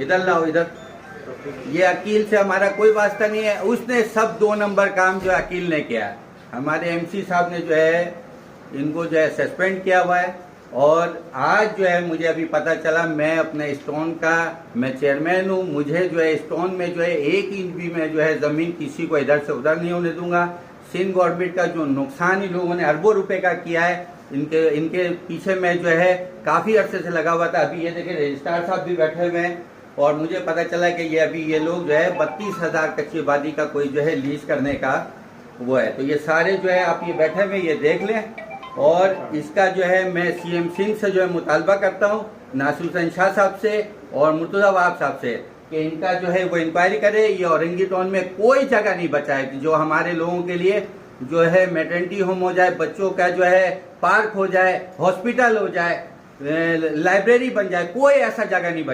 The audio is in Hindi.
इधर लाओ इधर। ये अकील से हमारा कोई वास्ता नहीं है, उसने सब 2 नंबर काम जो अकील ने किया। हमारे एमसी साहब ने जो है इनको जो है सस्पेंड किया हुआ है। और आज जो है मुझे अभी पता चला, मैं अपने स्टोन का मैं चेयरमैन हूँ, मुझे जो है स्टोन में जो है 1 इंच भी मैं जो है जमीन किसी को इधर से उधर नहीं होने दूंगा। सिंध गवर्नमेंट का जो नुकसान इन लोगों ने अरबों रुपए का किया है, इनके पीछे मैं जो है काफी अरसे से लगा हुआ था। अभी ये देखिए रजिस्ट्रार साहब भी बैठे हुए हैं और मुझे पता चला कि ये अभी ये लोग जो है 32,000 कच्ची आबादी का कोई जो है लीज करने का वो है। तो ये सारे जो है आप ये बैठे हुए ये देख लें। और इसका जो है मैं सीएम सिंह से जो है मुतालबा करता हूँ, नासिर हुसैन शाह साहब से और मुर्तजा वहाब साहब से, कि इनका जो है वो इंक्वायरी करे। ये औरंगी टाउन में कोई जगह नहीं बचा है जो हमारे लोगों के लिए जो है मैटरनिटी होम हो जाए, बच्चों का जो है पार्क हो जाए, हॉस्पिटल हो जाए, लाइब्रेरी बन जाए, कोई ऐसा जगह नहीं बचा।